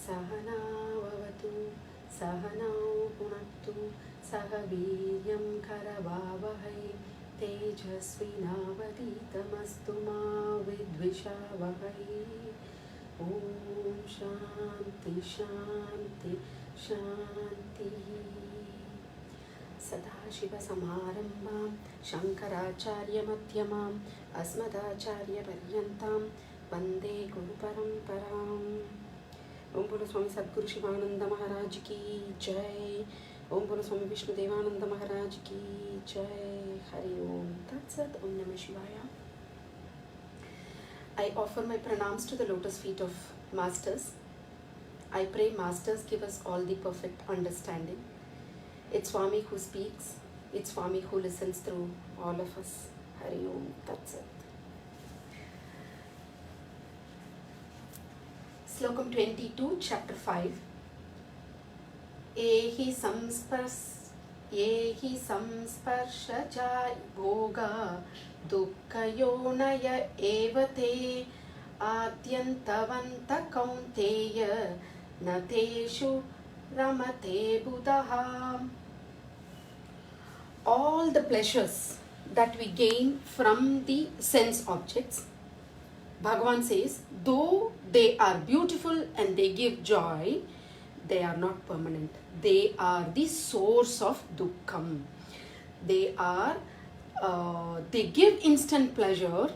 सहनावतु सहनौ पुनक्तु सह वीर्यं करवावहै तेजस्विनावधीतमस्तु मा विद्विषावहै। ॐ शान्ति शान्ति शान्तिः। सदाशिवसमारम्भां शङ्कराचार्यमध्यमाम् अस्मदाचार्यपर्यन्तां वन्दे गुरुपरम्पराम्। ओम बोलो स्वामी सद्गुरु शिवानंद महाराज की जय। ओम बोलो स्वामी विष्णुदेवानंद महाराज की जय। हरि ओम तत्सत। ओम नमः शिवाय। I offer my pranams to the lotus feet of masters. I pray masters give us all the perfect understanding. It's Swami who speaks. It's Swami who listens through all of us. Hari Om Tatsat. Slokam 22, chapter 5. Ehi samsparsha bhoga dukkayonaya evate adyantavanta kaunteya nateshu ramate buddha. All the pleasures that we gain from the sense objects, Bhagavan says, though they are beautiful and they give joy, they are not permanent. They are the source of dukkham. They give instant pleasure,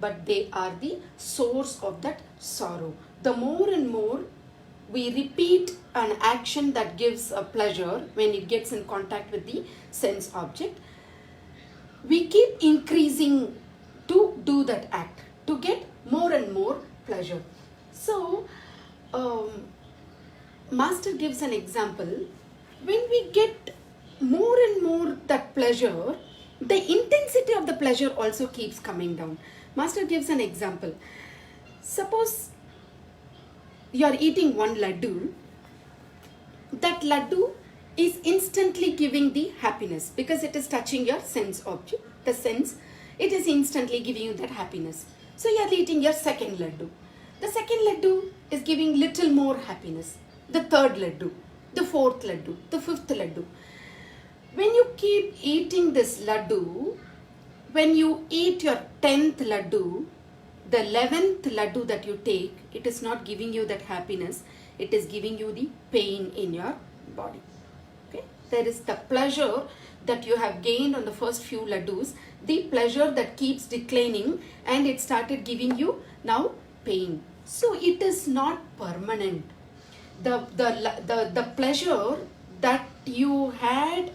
but they are the source of that sorrow. The more and more we repeat an action that gives a pleasure, when it gets in contact with the sense object, we keep increasing to do that act, to get more and more pleasure. So, Master gives an example. When we get more and more that pleasure, the intensity of the pleasure also keeps coming down. Master gives an example. Suppose you are eating one laddu. That laddu is instantly giving the happiness because it is touching your sense object. The sense, it is instantly giving you that happiness. So you are eating your second laddu. The second laddu is giving little more happiness. The third laddu, the fourth laddu, the fifth laddu. When you keep eating this laddu, when you eat your 10th laddu, the 11th laddu that you take, it is not giving you that happiness. It is giving you the pain in your body. Okay? There is the pleasure that you have gained on the first few laddus, the pleasure that keeps declining, and it started giving you now pain. So it is not permanent. The pleasure that you had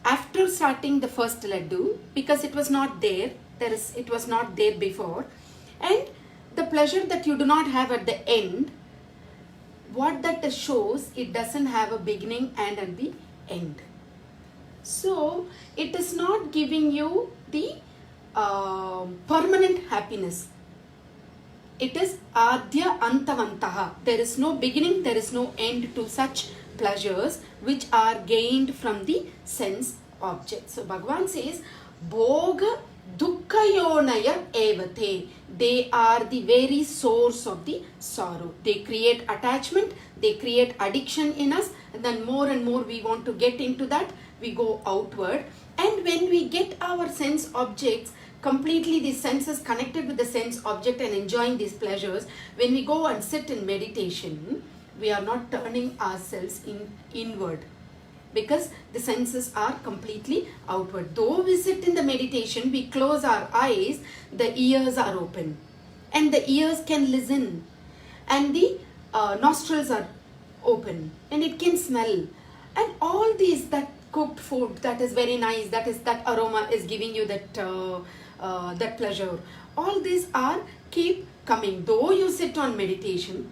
after starting the first laddu, because it was not there, it was not there before, and the pleasure that you do not have at the end, what that shows, it doesn't have a beginning and at the end. So it is not giving you the permanent happiness. It is adya antavantaha. There is no beginning, there is no end to such pleasures which are gained from the sense object. So Bhagavan says, bhoga dukkayonaya evate. They are the very source of the sorrow. They create attachment, they create addiction in us, and then more and more we want to get into that, we go outward. And when we get our sense objects, completely the senses connected with the sense object and enjoying these pleasures, when we go and sit in meditation, we are not turning ourselves inward, because the senses are completely outward. Though we sit in the meditation, we close our eyes, the ears are open, and the ears can listen, and the nostrils are open, and it can smell, and all these, that cooked food that is very nice, that aroma is giving you that pleasure. All these are keep coming. Though you sit on meditation,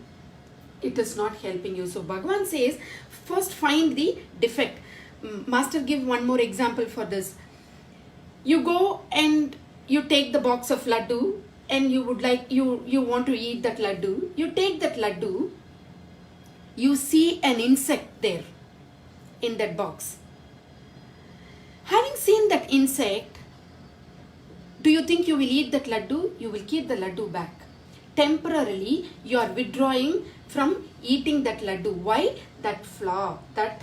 it is not helping you. So Bhagavan says, first find the defect. Master give one more example for this. You go and you take the box of laddu, and you want to eat that laddu. You take that laddu, you see an insect there. in that box. Having seen that insect, do you think you will eat that laddu? You will keep the laddu back. Temporarily, you are withdrawing from eating that laddu. Why? That flaw, that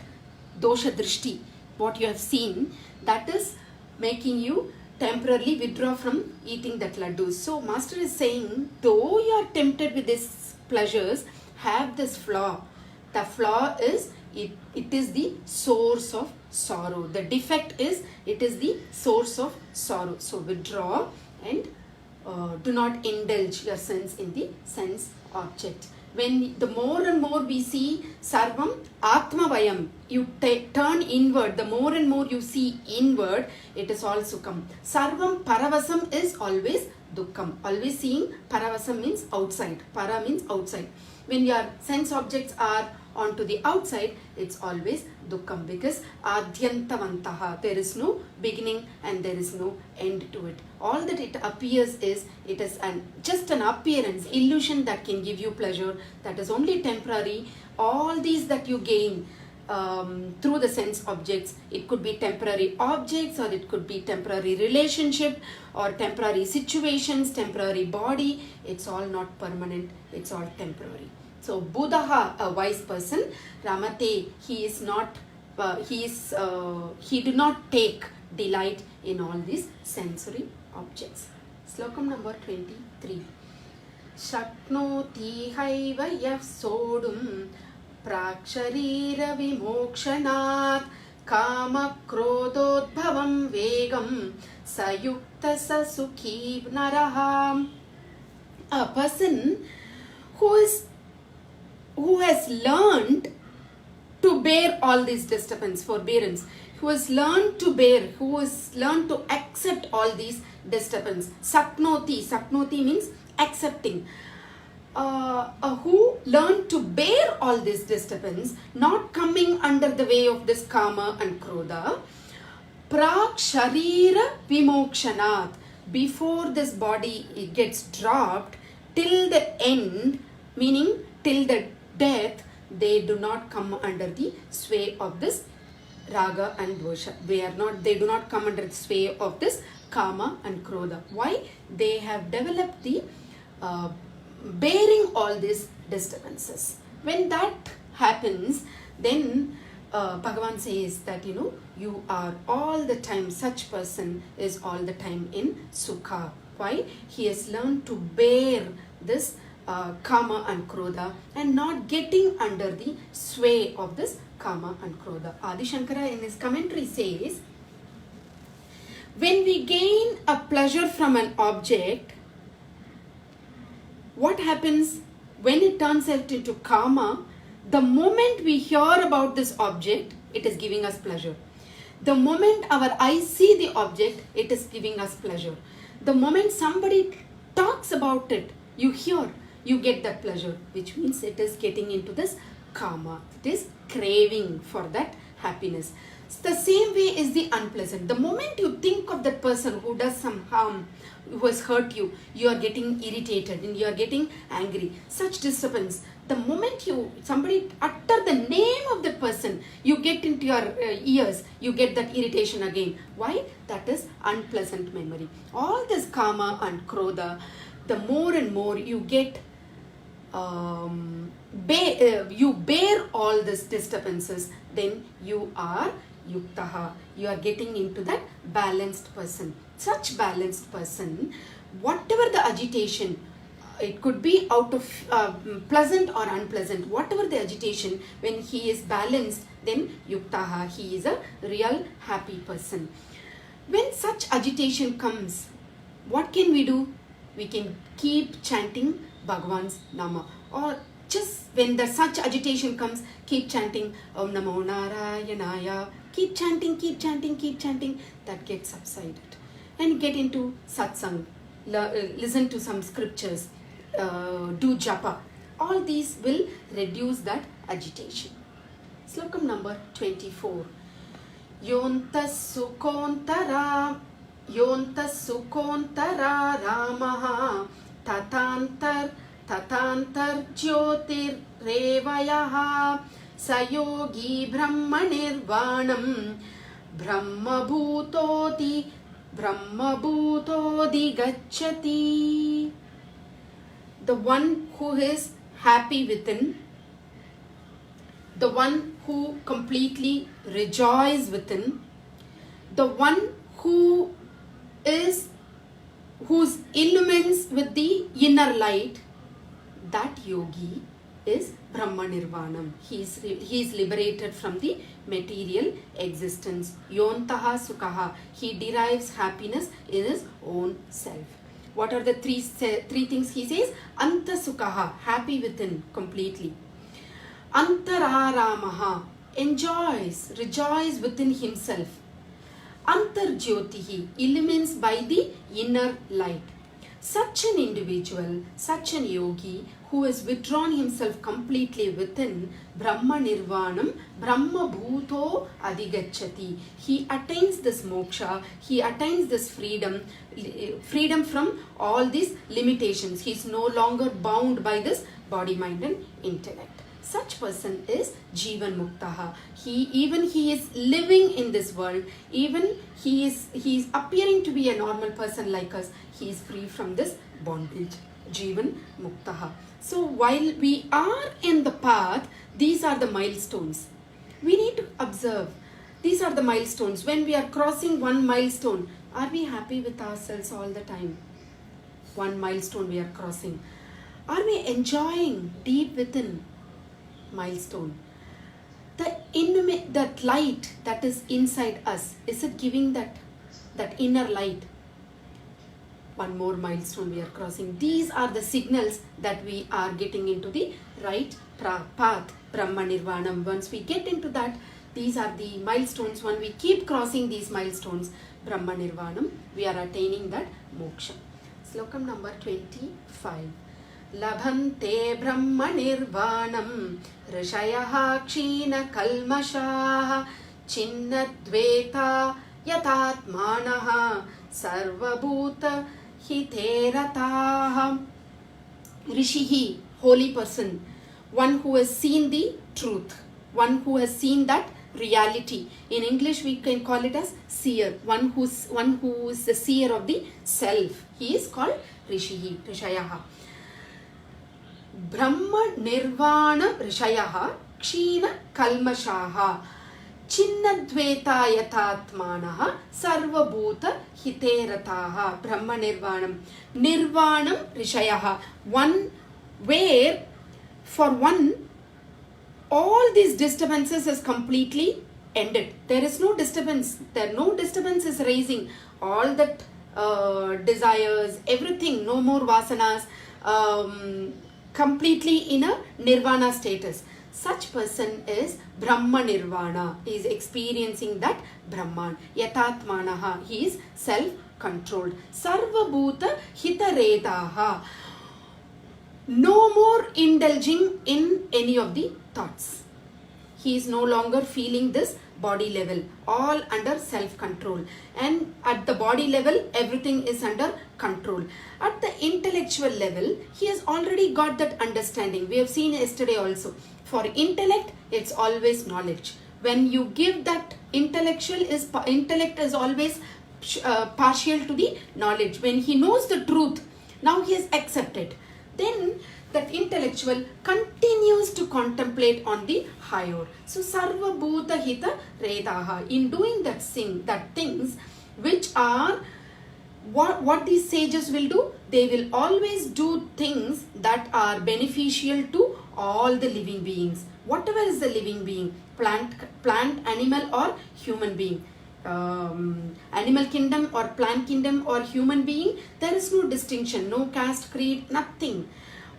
dosha drishti, what you have seen, that is making you temporarily withdraw from eating that laddu. So, Master is saying, though you are tempted with these pleasures, have this flaw. The flaw is, it is the source of sorrow. The defect is, it is the source of sorrow. So, withdraw and do not indulge your sense in the sense object. When the more and more we see sarvam atma vayam, you turn inward, the more and more you see inward, it is all sukham. Sarvam paravasam is always dukkam. Always seeing paravasam means outside. Para means outside. When your sense objects are onto the outside, it's always dukkam, because adhyantavantaha, there is no beginning and there is no end to it. All that it appears is, it is just an appearance, illusion that can give you pleasure, that is only temporary. All these that you gain through the sense objects, it could be temporary objects, or it could be temporary relationship, or temporary situations, temporary body. It's all not permanent, it's all temporary. So Buddha, a wise person, Ramate, he is not, he do not take delight in all these sensory objects. Slokam number 23. Shaknoti haiva yaf sodum praksharira vimokshanat kama krododbhavam vegam sayukta sasukhi naraha. A person who has learned to bear all these disturbance, forbearance, who has learned to bear, who has learned to accept all these disturbance. Saknoti means accepting. Who learned to bear all this disturbance, not coming under the way of this kama and krodha. Prak sharira vimokshanat, before this body it gets dropped, till the end, meaning till the death, they do not come under the sway of this raga and dosha. They do not come under the sway of this kama and krodha. Why? They have developed the bearing all these disturbances. When that happens, then Bhagavan says that, you are all the time, such person is all the time in sukha. Why? He has learned to bear this kama and krodha and not getting under the sway of this kama and krodha. Adi Shankara in his commentary says, when we gain a pleasure from an object, what happens when it turns out into kama? The moment we hear about this object, it is giving us pleasure. The moment our eyes see the object, it is giving us pleasure. The moment somebody talks about it, you hear, you get that pleasure, which means it is getting into this kama. It is craving for that happiness. It's the same way is the unpleasant. The moment you think of that person who does some harm, who has hurt you, you are getting irritated and you are getting angry. Such disturbance. The moment somebody utter the name of that person, you get into your ears, you get that irritation again. Why? That is unpleasant memory. All this kama and krodha, the more and more you get, you bear all these disturbances, then you are yuktaha. You are getting into that balanced person. Such balanced person, whatever the agitation, it could be out of pleasant or unpleasant, whatever the agitation, when he is balanced, then yuktaha, he is a real happy person. When such agitation comes, what can we do? We can keep chanting Bhagavan's Nama. Or just when such agitation comes, keep chanting Om Namo Narayanaya. Keep chanting, keep chanting, keep chanting. That gets subsided. And get into satsang. Listen to some scriptures. Do japa. All these will reduce that agitation. Slokam number 24. Yontas sukontara ramaha tatantar jyotir revayaha Sayogi Brahma Nirvanam Brahma Bhutodi Gacchati. The one who is happy within, the one who completely rejoices within, the one who illumines with the inner light, that yogi is Brahma Nirvanam. He is liberated from the material existence. Yontaha Sukhaha. He derives happiness in his own self. What are the three things he says? Anta Sukhaha. Happy within completely. Antararamaha. Rejoice within himself. Antarjyotihi. Illumines by the inner light. Such an individual, such an yogi who has withdrawn himself completely within, Brahma Nirvanam, Brahma Bhuto Adhigacchati. He attains this moksha, he attains this freedom from all these limitations. He is no longer bound by this body, mind and intellect. Such person is Jivan Muktaha. He is living in this world, even he is appearing to be a normal person like us. He is free from this bondage. Jivan Muktaha. So while we are in the path, these are the milestones. We need to observe. These are the milestones. When we are crossing one milestone, are we happy with ourselves all the time? One milestone we are crossing. Are we enjoying deep within milestone? That light that is inside us, is it giving that inner light? One more milestone we are crossing. These are the signals that we are getting into the right path, Brahma Nirvanam. Once we get into that, these are the milestones. When we keep crossing these milestones, Brahma Nirvanam, we are attaining that moksha. Slokam number 25. Labhante Brahma Nirvanam Rishayaha Kshina Kalmashaha Chinnadveta Yatatmanaha Sarvabhuta Hiterataha. Rishihi, holy person, one who has seen the truth, one who has seen that reality. In English we can call it as seer, one who is the seer of the self. He is called Rishihi, Rishayaha. Brahma Nirvana Rishayaha Kshina Kalmashaha Chinnadveta Yatatmanaha Sarvabhuta Hiterataha. Brahma Nirvanam. Nirvanam Rishayaha. One where for one all these disturbances is completely ended. There is no disturbance. No disturbance is raising. All that desires, everything, no more vasanas, completely in a nirvana status. Such person is Brahma Nirvana. He is experiencing that Brahman. Yatatmanaha. He is self-controlled. Sarvabhuta Hitaretaha. No more indulging in any of the thoughts. He is no longer feeling this body level. All under self-control. And at the body level, everything is under control. At the intellectual level, he has already got that understanding. We have seen yesterday also. For intellect, it's always knowledge. When you give that intellect is always partial to the knowledge. When he knows the truth, now he is accepted. Then that intellectual continues to contemplate on the higher. So Sarva Bhuta Hita Redaha. In doing that things which are what these sages will do, they will always do things that are beneficial to all the living beings. Whatever is the living being, plant, animal or human being. Animal kingdom or plant kingdom or human being, there is no distinction, no caste, creed, nothing.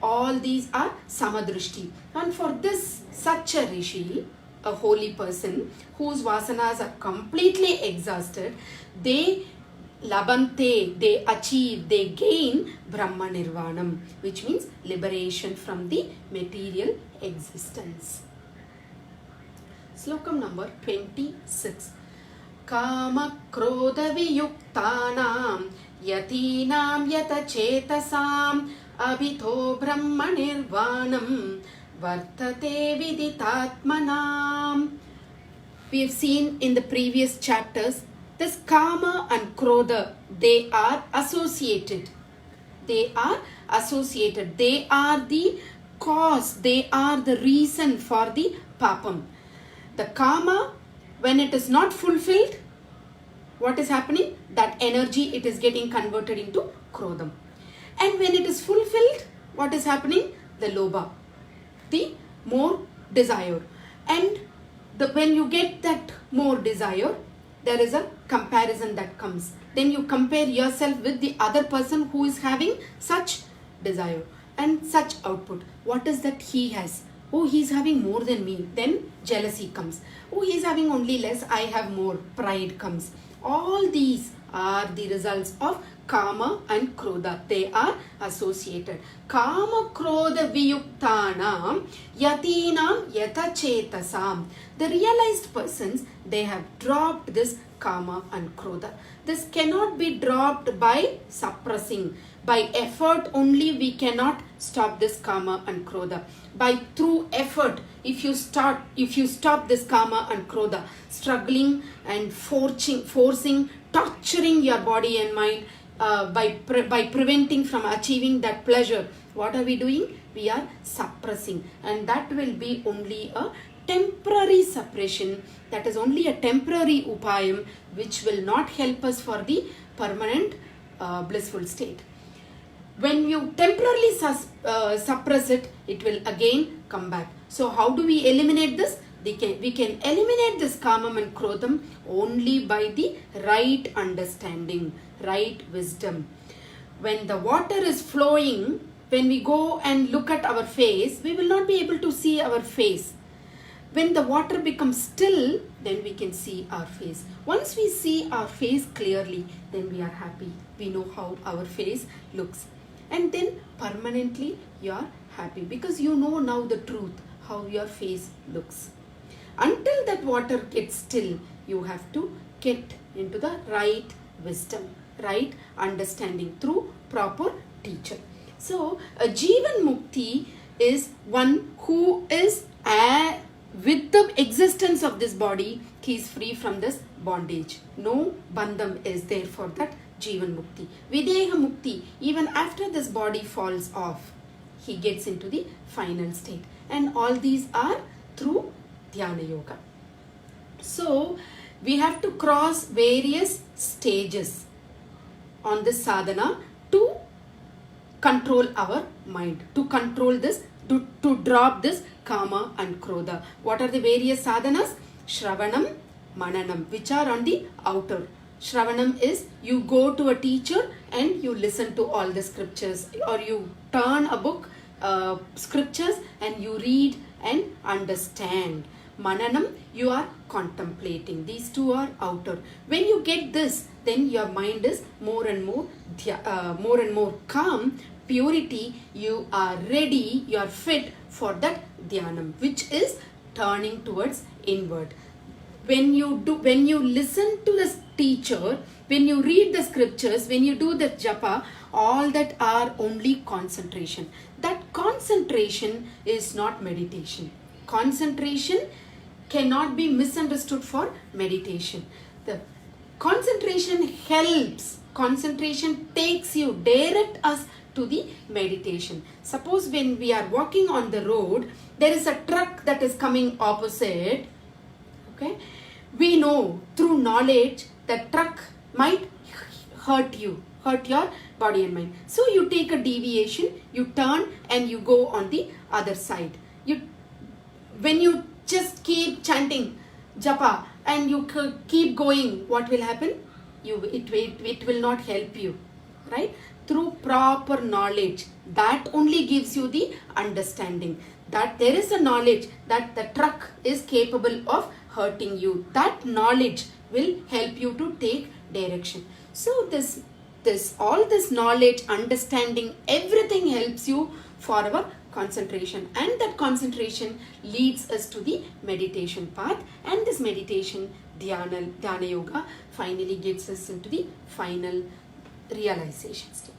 All these are samadrishti. And for this, such a rishi, a holy person whose vasanas are completely exhausted, they labante, they achieve, they gain Brahma Nirvanam, which means liberation from the material existence. Slokam number 26. Kama Krodha Viyuktanam Yatinam Yata Chetasam Abhito Brahma Nirvanam Vartate viditatmanam. We have seen in the previous chapters, this Kama and Krodha, they are associated. They are associated. They are the cause. They are the reason for the papam. The Kama, when it is not fulfilled, what is happening? That energy, it is getting converted into Krodham. And when it is fulfilled, what is happening? The Lobha, the more desire. And when you get that more desire, there is a comparison that comes. Then you compare yourself with the other person who is having such desire and such output. What is that he has? Oh, he's having more than me. Then jealousy comes. Oh, he's having only less, I have more. Pride comes. All these are the results of Kama and Krodha. They are associated. Kama Krodha Viyuktanam Yatinam Yatachetasam. The realized persons, they have dropped this Kama and Krodha. This cannot be dropped by suppressing. By effort only we cannot stop this Kama and Krodha. By through effort, if you stop this Kama and Krodha, struggling and forcing, torturing your body and mind, by preventing from achieving that pleasure, what are we doing? We are suppressing, and that will be only a temporary suppression. That is only a temporary upayam which will not help us for the permanent blissful state. When you temporarily suppress it, it will again come back. So how do we eliminate this? We can eliminate this Kamam and Krodham only by the right understanding, right wisdom. When the water is flowing, when we go and look at our face, we will not be able to see our face. When the water becomes still, then we can see our face. Once we see our face clearly, then we are happy. We know how our face looks. And then permanently you are happy because you know now the truth, how your face looks. Until that water gets still, you have to get into the right wisdom, right understanding through proper teacher. So a Jivan Mukti is one who is with the existence of this body, he is free from this bondage. No bandham is there for that Jivan Mukti. Videha Mukti, even after this body falls off, he gets into the final state. And all these are through Dhyana Yoga. So we have to cross various stages on this sadhana to control our mind, to control this, to drop this Kama and Krodha. What are the various sadhanas? Shravanam, Mananam, which are on the outer. Shravanam is you go to a teacher and you listen to all the scriptures, or you turn a book, scriptures, and you read and understand. Mananam, you are contemplating. These two are outer. When you get this, then your mind is more and more calm, purity. You are ready, you are fit for that dhyanam, which is turning towards inward. When you listen to the teacher, when you read the scriptures, when you do the japa, all that are only concentration. That concentration is not meditation. Concentration cannot be misunderstood for meditation. The concentration helps. Concentration takes you, direct us to the meditation. Suppose when we are walking on the road, there is a truck that is coming opposite. Okay, we know through knowledge that truck might hurt you, hurt your body and mind. So you take a deviation, you turn and you go on the other side. When you just keep chanting japa and you keep going, what will happen? It will not help you, right? Through proper knowledge, that only gives you the understanding that there is a knowledge that the truck is capable of hurting you. That knowledge will help you to take direction. So all this knowledge, understanding, everything helps you for our concentration, and that concentration leads us to the meditation path, and this meditation dhyana yoga finally gets us into the final realization state.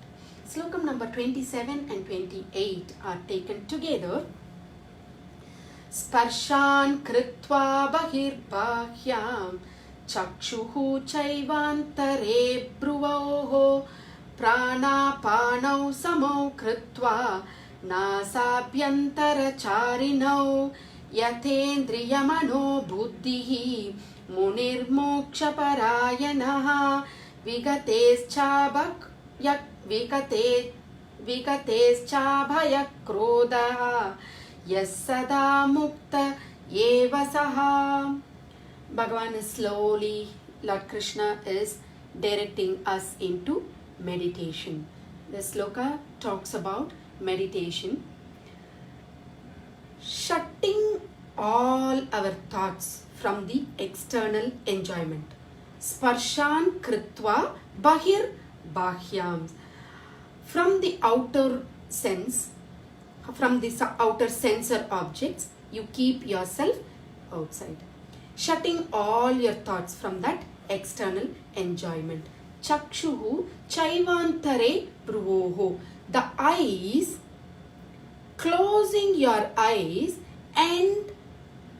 Slokam number 27 and 28 are taken together. Sparshan kritva bahirbahyam chakshuhu chaivantare bhruvoho pranapanau samau kritva nasabhyantaracharinau yathendriyamano buddhihi munirmokshaparayanah vikatescha Yasada mukta eva saha. Bhagavan is slowly, Lord Krishna is directing us into meditation. The sloka talks about meditation. Shutting all our thoughts from the external enjoyment. Sparshan kritva bahir bahyam. From the outer sense, from the outer sensor objects, you keep yourself outside. Shutting all your thoughts from that external enjoyment. Chakshuhu chaivantare bhruvoho. The eyes, closing your eyes and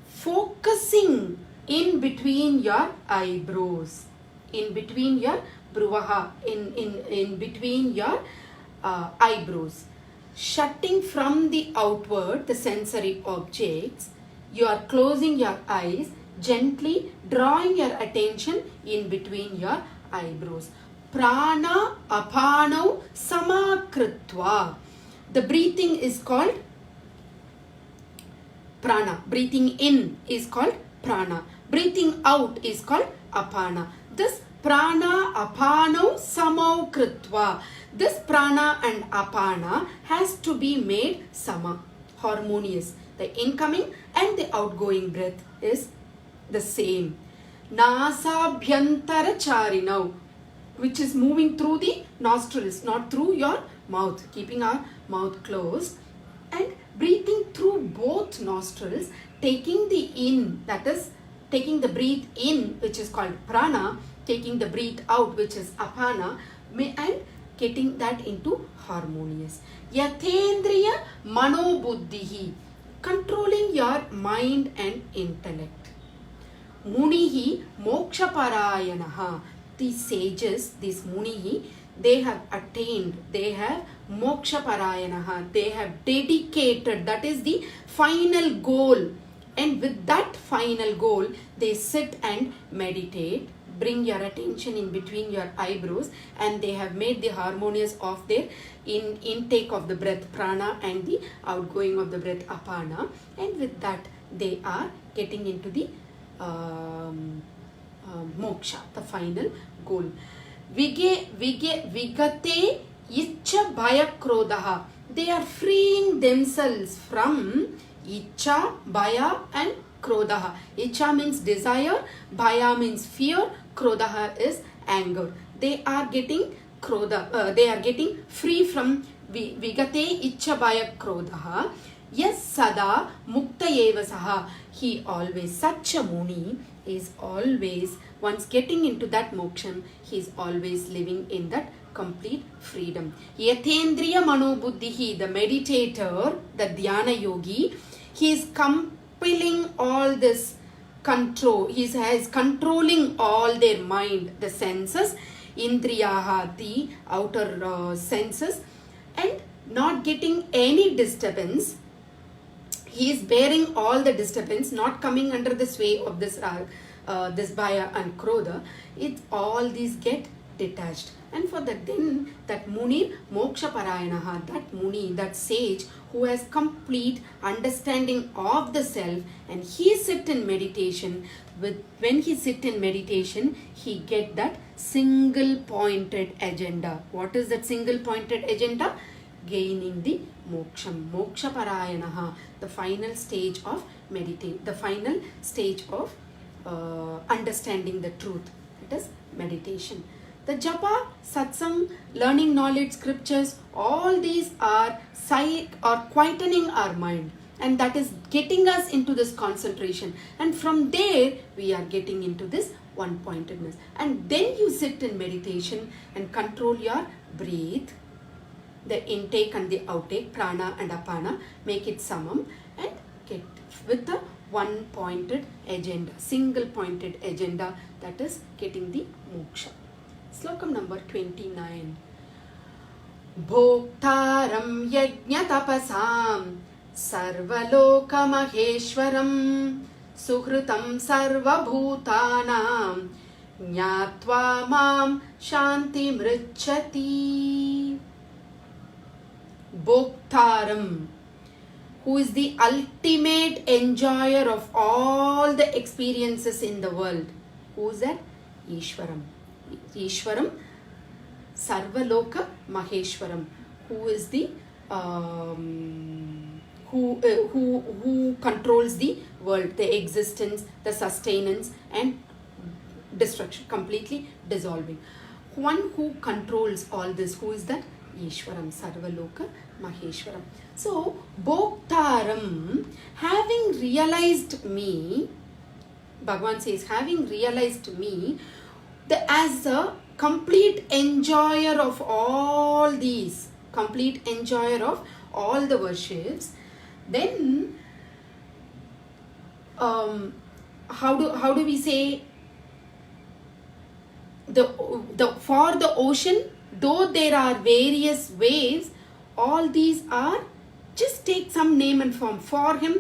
focusing in between your eyebrows. In between your bhruvaha. In between your eyebrows. Shutting from the outward, the sensory objects, you are closing your eyes, gently drawing your attention in between your eyebrows. Prana apanau samakritva. The breathing is called prana. Breathing in is called prana. Breathing out is called apana. This prana apanau samau kritva. This prana and apana has to be made sama, harmonious. The incoming and the outgoing breath is the same. Nasabhyantara charinau, which is moving through the nostrils, not through your mouth. Keeping our mouth closed and breathing through both nostrils, taking the in, that is taking the breath in, which is called prana, taking the breath out, which is apana, and getting that into harmonious. Yathendriya mano buddhihi, controlling your mind and intellect. Munihi moksha parayanaha, these sages, these munihi, they have attained, they have moksha parayanaha, they have dedicated, that is the final goal. And with that final goal, they sit and meditate. Bring your attention in between your eyebrows, and they have made the harmonious of their intake of the breath prana and the outgoing of the breath apana, and with that they are getting into the moksha, the final goal. Vigate icha bhaya krodha. They are freeing themselves from icha, bhaya and krodha. Icha means desire, bhaya means fear, krodha is anger. They are getting they are getting free from vigate icha bhaya krodha. Yes, sada mukta eva saha. He always, such a muni is always, once getting into that moksham, he is always living in that complete freedom. Yathendriya mano buddhihi, the meditator, the dhyana yogi, he is compelling all this control. He is controlling all their mind, the senses, indriyaha, the outer senses, and not getting any disturbance. He is bearing all the disturbance, not coming under the sway of this bhaya and krodha. All these get detached. And for that, then that Munir Moksha Parayanaha, that Muni, that sage who has complete understanding of the self, and he sit in meditation. When he sit in meditation, he get that single pointed agenda. What is that single pointed agenda? Gaining the moksham, moksha parayanaha, the final stage of meditate, the final stage of understanding the truth. It is meditation. The japa, satsang, learning knowledge, scriptures, all these are quietening our mind, and that is getting us into this concentration, and from there we are getting into this one-pointedness. And then you sit in meditation and control your breath, the intake and the outtake, prana and apana, make it samam, and get with the one pointed agenda, single pointed agenda, that is getting the moksha. Slokam number 29. Bhoktaram yajna tapasam sarvaloka maheshwaram suhrutam sarva bhutanam Nyatva mam shanti mrichati. Bhoktaram, who is the ultimate enjoyer of all the experiences in the world. Who is that? Ishwaram. Ishwaram, Sarvaloka Maheshwaram, who is the who controls the world, the existence, the sustenance and destruction, completely dissolving. One who controls all this, who is that? Ishwaram, Sarvaloka Maheshwaram. So, Bhoktaram, having realized me, Bhagavan says, having realized me as a complete enjoyer of all these, complete enjoyer of all the worships, then how do we say, for the ocean, though there are various waves, all these are, just take some name and form. For him,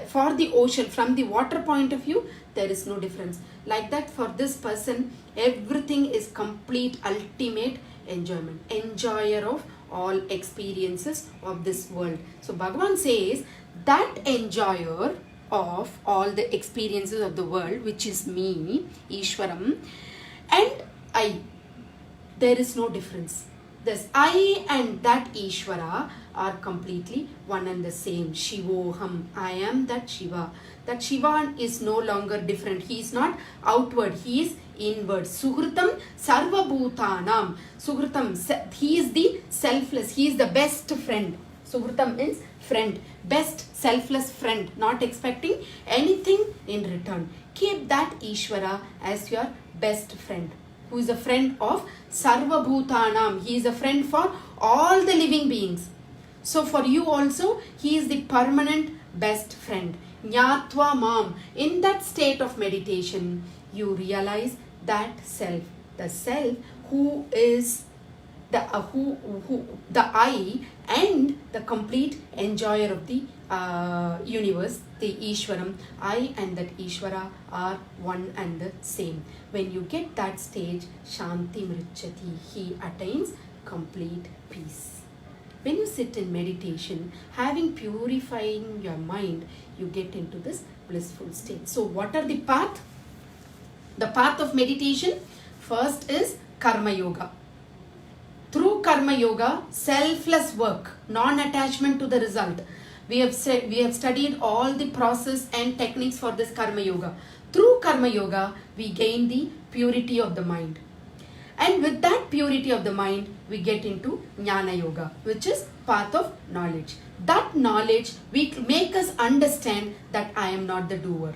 for the ocean, from the water point of view, there is no difference. Like that, for this person, everything is complete, ultimate enjoyment, enjoyer of all experiences of this world. So Bhagavan says, that enjoyer of all the experiences of the world, which is me, Ishwaram, and I, there is no difference. This I and that Ishvara are completely one and the same. Shivoham, I am that Shiva. That Shiva is no longer different. He is not outward, he is inward. Suhrutam Sarva Bhutanam. Suhrutam, he is the selfless, he is the best friend. Suhrutam means friend, best selfless friend, not expecting anything in return. Keep that Ishvara as your best friend, who is a friend of Sarva Bhutanam. He is a friend for all the living beings. So for you also, he is the permanent best friend. Nyatva mam. In that state of meditation, you realize that self, the self who is the the I and the complete enjoyer of the universe, the Ishwaram. I and that Ishvara are one and the same. When you get that stage, Shanti Mrichati, he attains complete peace. When you sit in meditation, having purifying your mind, you get into this blissful state. So what are the path? The path of meditation, first is Karma Yoga. Through Karma Yoga, selfless work, non-attachment to the result. We have studied all the process and techniques for this Karma Yoga. Through Karma Yoga, we gain the purity of the mind. And with that purity of the mind, we get into Jnana Yoga, which is path of knowledge. That knowledge will make us understand that I am not the doer.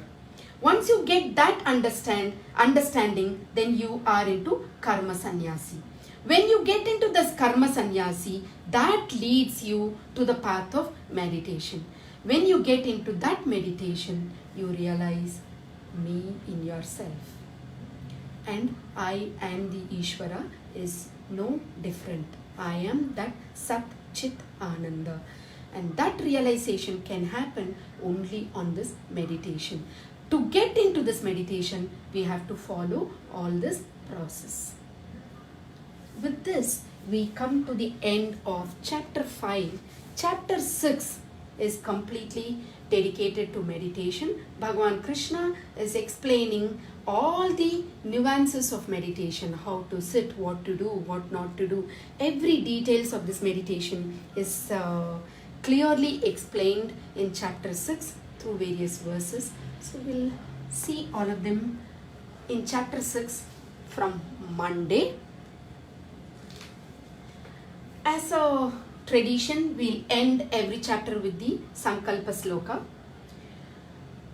Once you get that understanding, then you are into Karma Sannyasi. When you get into this Karma Sannyasi, that leads you to the path of meditation. When you get into that meditation, you realize me in yourself. And I and the Ishvara is no different. I am that Sat Chit Ananda. And that realization can happen only on this meditation. To get into this meditation, we have to follow all this process. With this, we come to the end of chapter 5. Chapter 6 is completely dedicated to meditation. Bhagavan Krishna is explaining all the nuances of meditation, how to sit, what to do, what not to do. Every details of this meditation is clearly explained in chapter 6 through various verses. So we'll see all of them in chapter 6 from Monday. As a tradition, we'll end every chapter with the Sankalpa Sloka.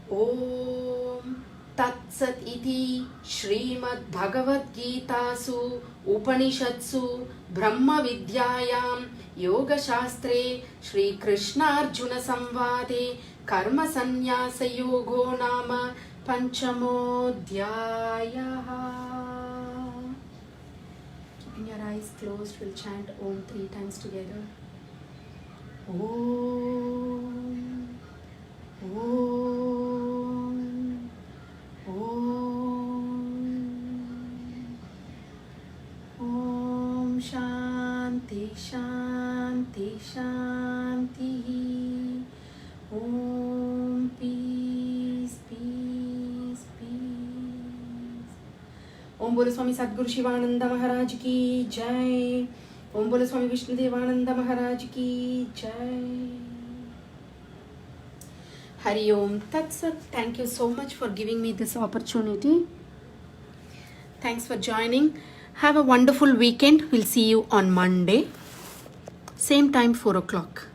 Om Tat Sat Iti Srimad Bhagavad Gitasu Upanishadsu Brahma Vidyayam Yoga Shastre Shri Krishna Arjuna Samvade Karma Sannyasa Yogo Nama Panchamodhyayaha. Keeping your eyes closed, we'll chant Om 3 times together. Om, Om, Om, Om Shanti Shanti Shanti. Om peace peace peace. Om Bolo Swami Sadguru Shivananda Maharaj ki jai. Om Bolo Swami Vishnu Devananda Maharaj ki jai. Hari Om Tat Sat. Thank you so much for giving me this opportunity. Thanks for joining. Have a wonderful weekend. We'll see you on Monday. Same time, 4 o'clock.